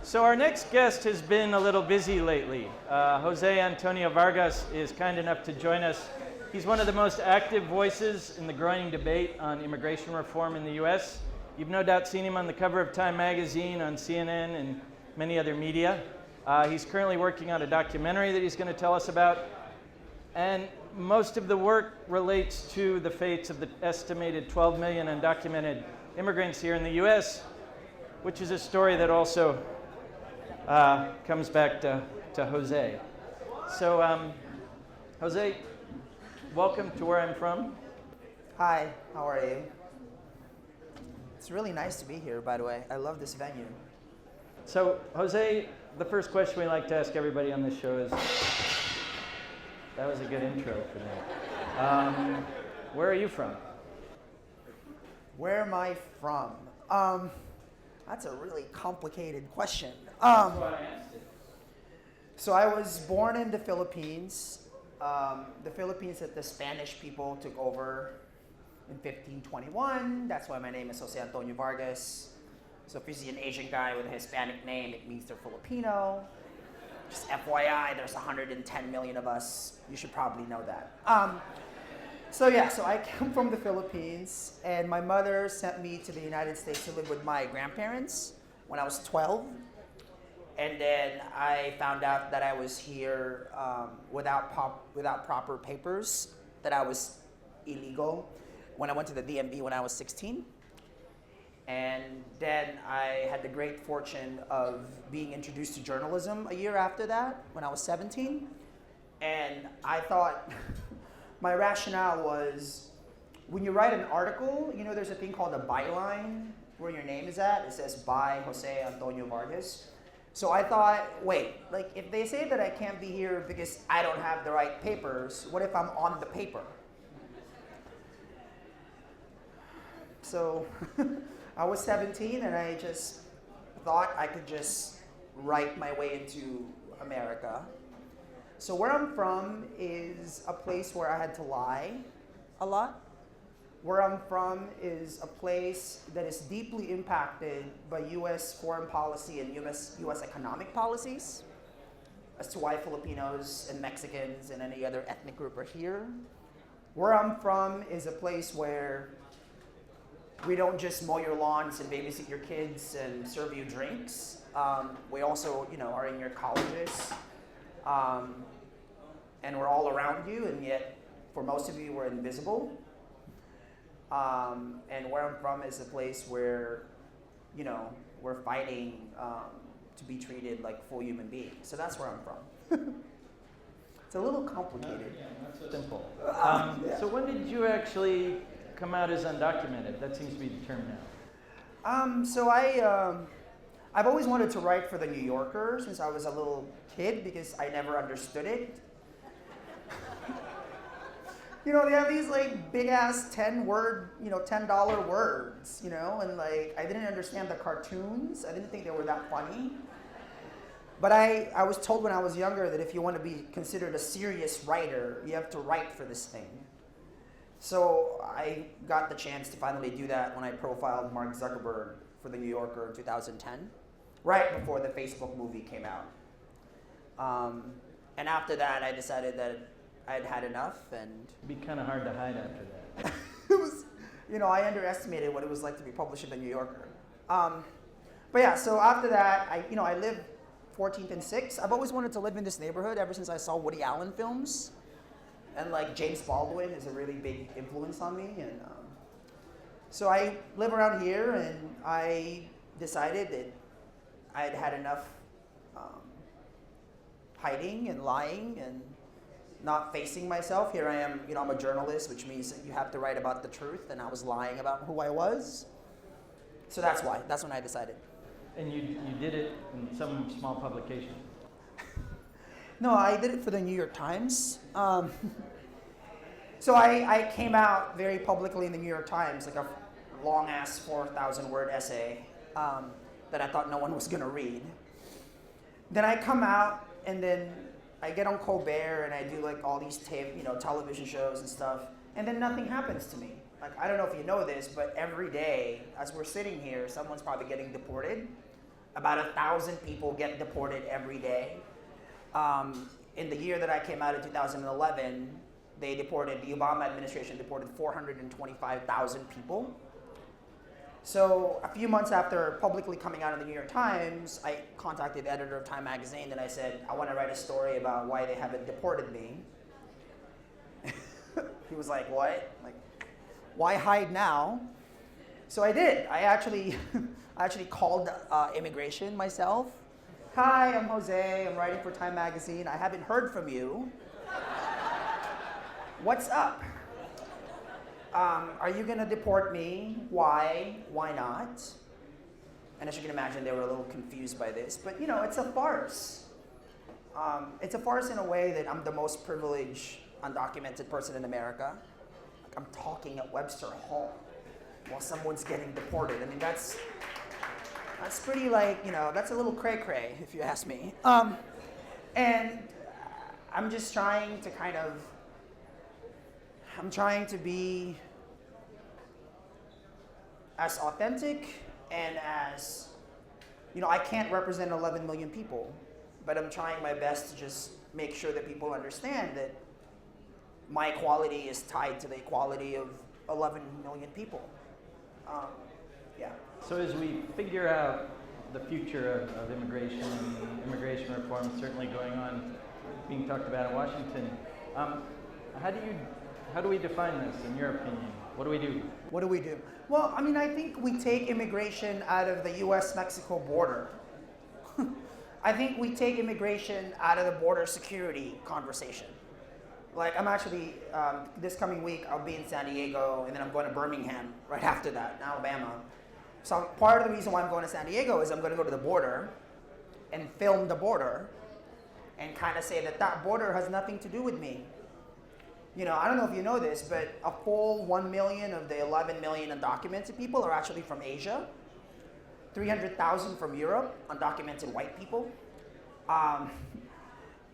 So our next guest has been a little busy lately. Jose Antonio Vargas is kind enough to join us. He's one of the most active voices in the growing debate on immigration reform in the U.S. You've no doubt seen him on the cover of Time magazine, on CNN, and many other media. He's currently working on a documentary that he's going to tell us about. And most of the work relates to the fates of the estimated 12 million undocumented immigrants here in the U.S., which is a story that also comes back to Jose. So, Jose, welcome to Where I'm From. Hi, how are you? It's really nice to be here, by the way. I love this venue. So, Jose, the first question we like to ask everybody on this show is, that was a good intro for that. Where are you from? Where am I from? That's a really complicated question. That's why I asked it. So I was born in the Philippines. The Philippines that the Spanish people took over in 1521. That's why my name is Jose Antonio Vargas. So if you see an Asian guy with a Hispanic name, it means they're Filipino. Just FYI, there's 110 million of us. You should probably know that. So I come from the Philippines, and my mother sent me to the United States to live with my grandparents when I was 12. And then I found out that I was here without proper papers, that I was illegal when I went to the DMV when I was 16. And then I had the great fortune of being introduced to journalism a year after that when I was 17. And I thought, my rationale was, when you write an article, you know there's a thing called a byline where your name is at. It says, by Jose Antonio Vargas. So I thought, wait, like if they say that I can't be here because I don't have the right papers, what if I'm on the paper? So I was 17 and I just thought I could just write my way into America. So where I'm from is a place where I had to lie a lot. Where I'm from is a place that is deeply impacted by U.S. foreign policy and U.S. economic policies as to why Filipinos and Mexicans and any other ethnic group are here. Where I'm from is a place where we don't just mow your lawns and babysit your kids and serve you drinks. We also, are in your colleges. And we're all around you, and yet for most of you, we're invisible. And where I'm from is a place where, we're fighting to be treated like full human beings. So that's where I'm from. It's a little complicated. Yeah, not so simple. So when did you actually come out as undocumented? That seems to be the term now. I've always wanted to write for the New Yorker since I was a little kid because I never understood it. They have these like big ass $10 words, and like I didn't understand the cartoons. I didn't think they were that funny. But I was told when I was younger that if you want to be considered a serious writer, you have to write for this thing. So I got the chance to finally do that when I profiled Mark Zuckerberg for the New Yorker in 2010, right before the Facebook movie came out. And after that, I decided that I'd had enough, and it'd be kind of hard to hide after that. It was, I underestimated what it was like to be published in the New Yorker. But yeah, so after that, I lived 14th and 6th. I've always wanted to live in this neighborhood ever since I saw Woody Allen films. And like James Baldwin is a really big influence on me. And so I live around here, and I decided that I had had enough hiding and lying and not facing myself. Here I am, I'm a journalist, which means that you have to write about the truth, and I was lying about who I was. So that's why. That's when I decided. And you did it in some small publication? No, I did it for the New York Times. So I came out very publicly in the New York Times, like a long-ass 4,000-word essay that I thought no one was going to read. Then I come out, and then I get on Colbert, and I do like all these television shows and stuff, and then nothing happens to me. Like, I don't know if you know this, but every day, as we're sitting here, someone's probably getting deported. About 1,000 people get deported every day. In the year that I came out in 2011, the Obama administration deported 425,000 people. So a few months after publicly coming out in the New York Times, I contacted the editor of Time magazine and I said, I want to write a story about why they haven't deported me. He was like, what? Like, why hide now? So I did. I actually called immigration myself. Hi, I'm Jose. I'm writing for Time magazine. I haven't heard from you. What's up? Are you going to deport me? Why? Why not? And as you can imagine, they were a little confused by this. But, you know, it's a farce. It's a farce in a way that I'm the most privileged, undocumented person in America. Like, I'm talking at Webster Hall while someone's getting deported. I mean, that's pretty, like, you know, that's a little cray-cray, if you ask me. And I'm just trying to I'm trying to be as authentic and as, you know, I can't represent 11 million people, but I'm trying my best to just make sure that people understand that my equality is tied to the equality of 11 million people. Yeah. So as we figure out the future of immigration and immigration reform certainly going on, being talked about in Washington, how do we define this, in your opinion? What do we do? What do we do? Well, I mean, I think we take immigration out of the U.S.-Mexico border. I think we take immigration out of the border security conversation. Like, I'm actually, this coming week, I'll be in San Diego, and then I'm going to Birmingham right after that, in Alabama. So part of the reason why I'm going to San Diego is I'm going to go to the border and film the border and kind of say that that border has nothing to do with me. You know, I don't know if you know this, but a full 1 million of the 11 million undocumented people are actually from Asia. 300,000 from Europe, undocumented white people. A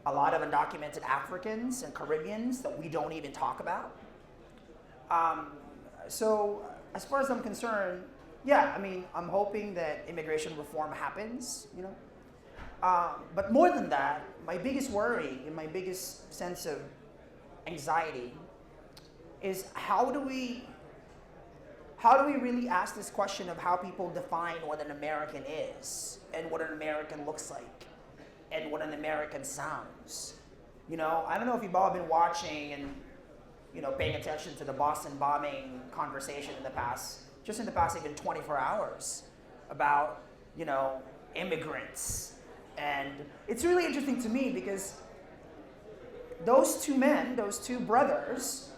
lot of undocumented Africans and Caribbeans that we don't even talk about. So as far as I'm concerned, yeah, I mean, I'm hoping that immigration reform happens, you know. But more than that, my biggest worry and my biggest sense of anxiety is how do we really ask this question of how people define what an American is and what an American looks like and what an American sounds. You know, I don't know if you've all been watching and, you know, paying attention to the Boston bombing conversation in the past even 24 hours about, you know, immigrants. And it's really interesting to me because those two men, those two brothers,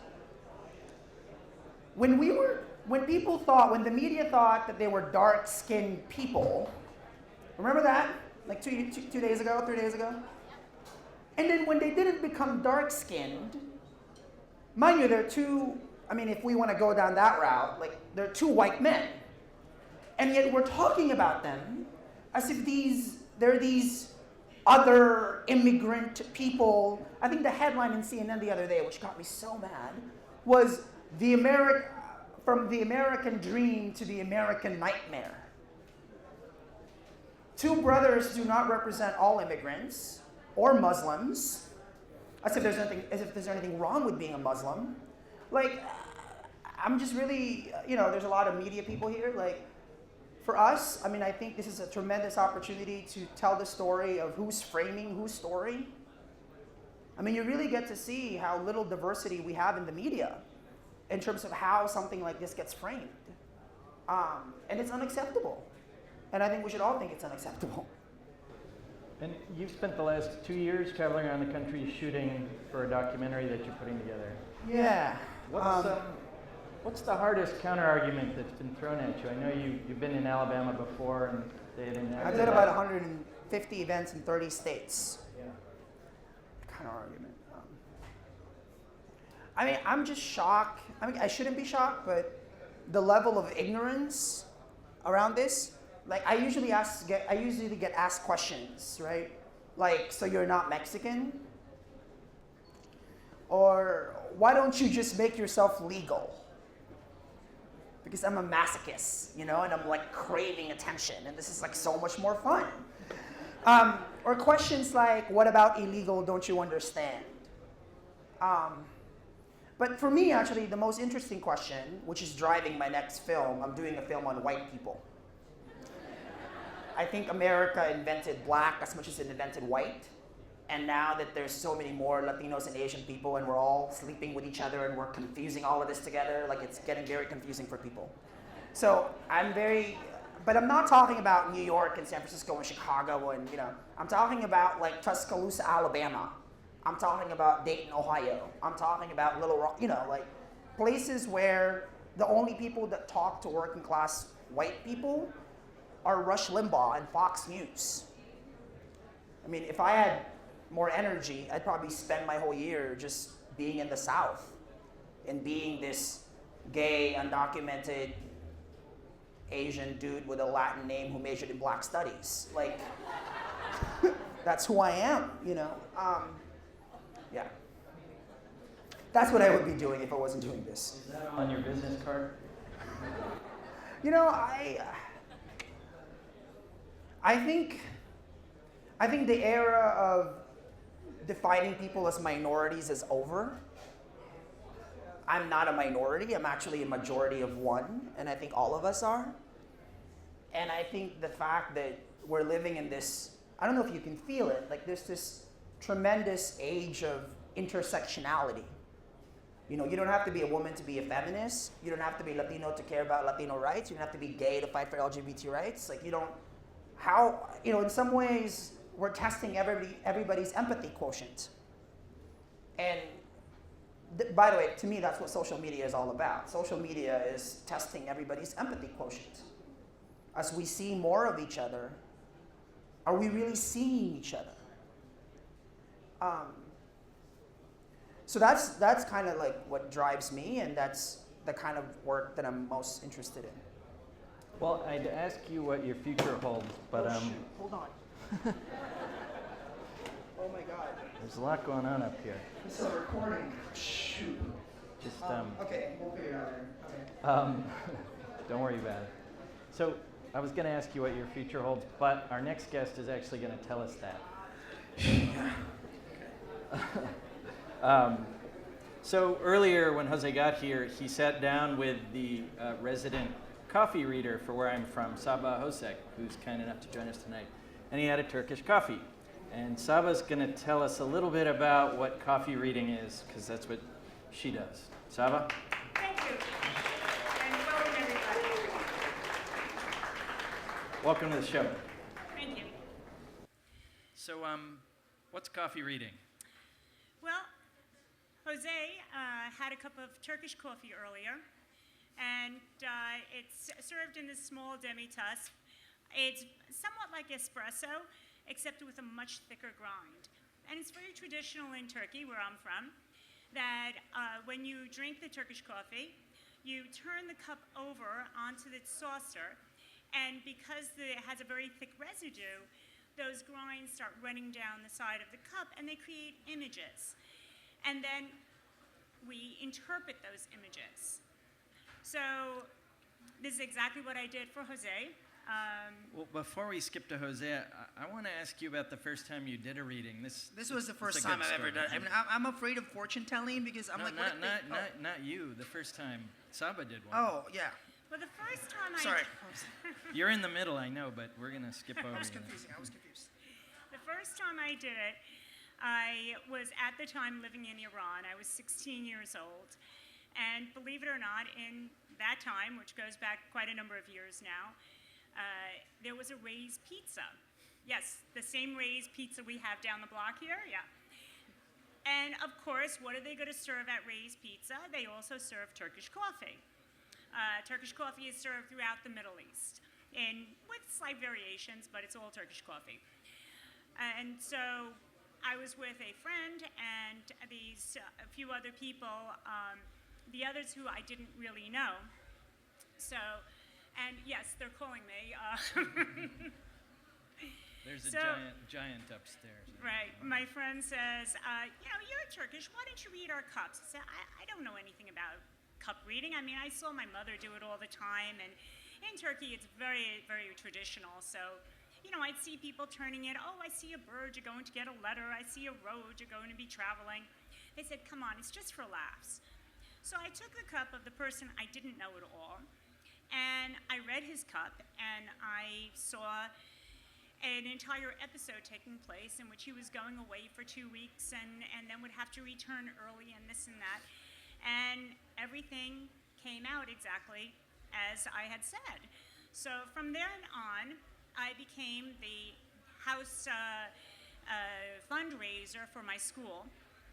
when the media thought that they were dark-skinned people, remember that? Like 2 days ago, 3 days ago? And then when they didn't become dark-skinned, mind you, they're two, I mean, if we want to go down that route, like, they're two white men. And yet we're talking about them as if they're these other immigrant people. I think the headline in CNN the other day, which got me so mad, was from the American dream to the American nightmare. Two brothers do not represent all immigrants or Muslims, as if there's anything wrong with being a Muslim. Like, I'm just really, you know, there's a lot of media people here. Like, for us, I mean, I think this is a tremendous opportunity to tell the story of who's framing whose story. I mean, you really get to see how little diversity we have in the media in terms of how something like this gets framed. And it's unacceptable. And I think we should all think it's unacceptable. And you've spent the last 2 years traveling around the country shooting for a documentary that you're putting together. Yeah. What's the hardest counter-argument that's been thrown at you? I know you've been in Alabama before and they had enacted. I've done about 150 events in 30 states. Yeah. Counter-argument. I mean, I'm just shocked. I mean, I shouldn't be shocked, but the level of ignorance around this, like, I usually get asked questions, right? Like, so you're not Mexican? Or why don't you just make yourself legal? because I'm a masochist, you know, and I'm like craving attention, and this is like so much more fun. Or questions like, what about illegal, don't you understand? But for me, actually, the most interesting question, which is driving my next film, I'm doing a film on white people. I think America invented black as much as it invented white. And now that there's so many more Latinos and Asian people and we're all sleeping with each other and we're confusing all of this together, like it's getting very confusing for people. So but I'm not talking about New York and San Francisco and Chicago and, you know, I'm talking about like Tuscaloosa, Alabama. I'm talking about Dayton, Ohio. I'm talking about Little Rock, you know, like places where the only people that talk to working class white people are Rush Limbaugh and Fox News. I mean, if I had more energy, I'd probably spend my whole year just being in the South and being this gay, undocumented Asian dude with a Latin name who majored in black studies. Like, that's who I am, you know? Yeah. That's what I would be doing if I wasn't doing this. Is that on your business card? You know, I think the era of defining people as minorities is over. I'm not a minority, I'm actually a majority of one, and I think all of us are. And I think the fact that we're living in this, I don't know if you can feel it, like there's this tremendous age of intersectionality. You know, you don't have to be a woman to be a feminist. You don't have to be Latino to care about Latino rights. You don't have to be gay to fight for LGBT rights. Like, you don't, how, you know, in some ways, we're testing everybody's empathy quotient. And by the way, to me, that's what social media is all about. Social media is testing everybody's empathy quotient. As we see more of each other, are we really seeing each other? So that's kind of like what drives me, and that's the kind of work that I'm most interested in. Well, I'd ask you what your future holds, but shoot. Hold on. Oh my God. There's a lot going on up here. This is a recording. Shoot. Just okay, we'll figure it out later. Okay. Don't worry about it. So I was going to ask you what your future holds, but our next guest is actually going to tell us that. So earlier when Jose got here, he sat down with the resident coffee reader for where I'm from, Saba Hocek, who's kind enough to join us tonight. And he had a Turkish coffee. And Saba's going to tell us a little bit about what coffee reading is, because that's what she does. Saba? Thank you. And welcome, everybody. Welcome to the show. Thank you. So, what's coffee reading? Well, Jose had a cup of Turkish coffee earlier, and it's served in this small demi-tasse. It's somewhat like espresso, except with a much thicker grind. And it's very traditional in Turkey, where I'm from, that when you drink the Turkish coffee, you turn the cup over onto the saucer, and because it has a very thick residue, those grinds start running down the side of the cup, and they create images. And then we interpret those images. So this is exactly what I did for Jose. Well, before we skip to Jose, I want to ask you about the first time you did a reading. This was the first a time good I've ever story. done it. I mean, I'm afraid of fortune telling because I'm like, not you. The first time Saba did one. Oh, yeah. Well, the first time Sorry. You're in the middle, I know, but we're going to skip over I was you. confused. The first time I did it, I was at the time living in Iran. I was 16 years old. And believe it or not, in that time, which goes back quite a number of years now, there was a Ray's Pizza. Yes, the same Ray's Pizza we have down the block here, yeah. And of course, what are they going to serve at Ray's Pizza? They also serve Turkish coffee. Turkish coffee is served throughout the Middle East, with slight variations, but it's all Turkish coffee. And so I was with a friend and a few other people, the others who I didn't really know. So, and yes, they're calling me. There's a giant upstairs. Right. My friend says, you're Turkish. Why don't you read our cups? I said, I don't know anything about cup reading. I mean, I saw my mother do it all the time, and in Turkey it's very, very traditional. So, you know, I'd see people turning it, oh, I see a bird, you're going to get a letter, I see a road, you're going to be traveling. They said, come on, it's just for laughs. So I took the cup of the person I didn't know at all, and I read his cup, and I saw an entire episode taking place in which he was going away for 2 weeks and then would have to return early and this and that. And everything came out exactly as I had said. So from then on, I became the house fundraiser for my school.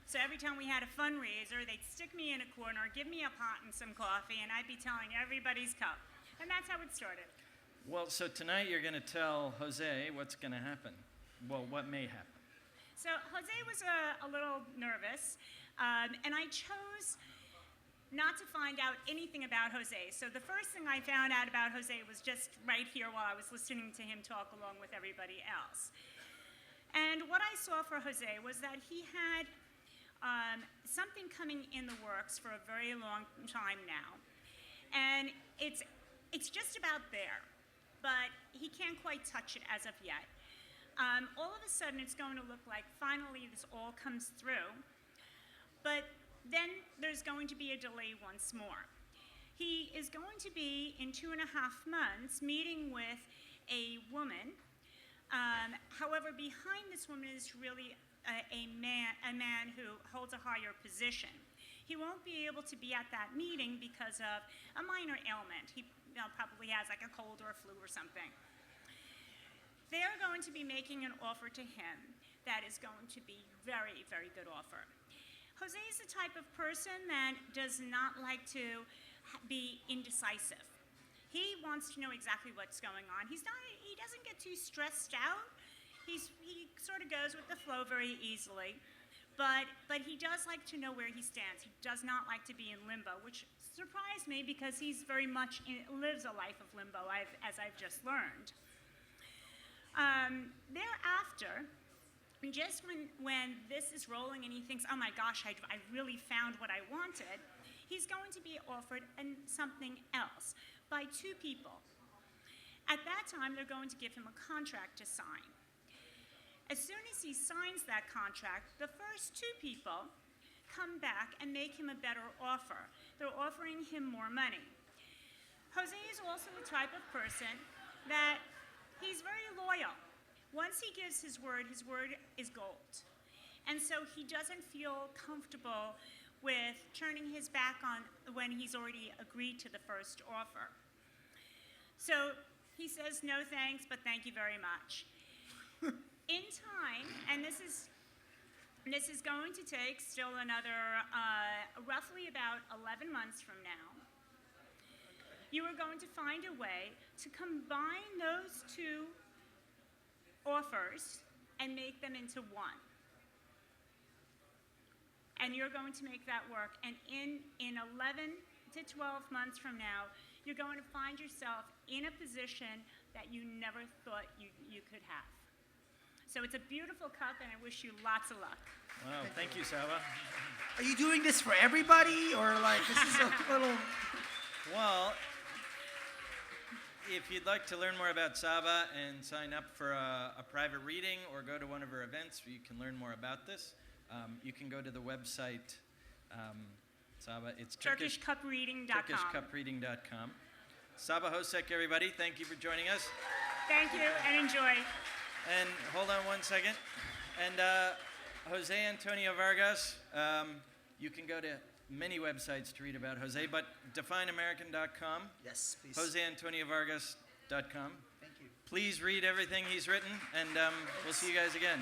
So every time we had a fundraiser, they'd stick me in a corner, give me a pot and some coffee, and I'd be telling everybody's cup. And that's how it started. Well, so tonight you're going to tell Jose what's going to happen. Well, what may happen. So Jose was a little nervous, and I chose not to find out anything about Jose. So the first thing I found out about Jose was just right here while I was listening to him talk along with everybody else. And what I saw for Jose was that he had something coming in the works for a very long time now. And it's just about there, but he can't quite touch it as of yet. All of a sudden, it's going to look like finally this all comes through, but then there's going to be a delay once more. He is going to be, in 2.5 months, meeting with a woman. However, behind this woman is really a man who holds a higher position. He won't be able to be at that meeting because of a minor ailment. He probably has like a cold or a flu or something. They're going to be making an offer to him that is going to be very, very good offer. Jose is the type of person that does not like to be indecisive. He wants to know exactly what's going on. He doesn't get too stressed out. He sort of goes with the flow very easily. But he does like to know where he stands. He does not like to be in limbo, which surprised me because he's very much lives a life of limbo, as I've just learned. Thereafter, just when this is rolling and he thinks, oh my gosh, I really found what I wanted, he's going to be offered something else by 2 people. At that time, they're going to give him a contract to sign. As soon as he signs that contract, the first 2 people come back and make him a better offer. They're offering him more money. Jose is also the type of person that he's very loyal. Once he gives his word is gold. And so he doesn't feel comfortable with turning his back on when he's already agreed to the first offer. So he says, no thanks, but thank you very much. In time, and this is going to take still another roughly about 11 months from now, you are going to find a way to combine those 2 offers and make them into one. And you're going to make that work. And in 11 to 12 months from now, you're going to find yourself in a position that you never thought you could have. So it's a beautiful cup, and I wish you lots of luck. Wow, thank you, Saba. Are you doing this for everybody, or like this is a little? Well, if you'd like to learn more about Saba and sign up for a private reading or go to one of her events where you can learn more about this, you can go to the website, Saba, it's TurkishCupReading.com. TurkishCupReading.com. Saba hocek, everybody. Thank you for joining us. Thank you, and enjoy. And hold on one second. And Jose Antonio Vargas, you can go to many websites to read about Jose, but defineamerican.com. Yes, please. JoseAntonioVargas.com. Thank you. Please read everything he's written, and we'll see you guys again.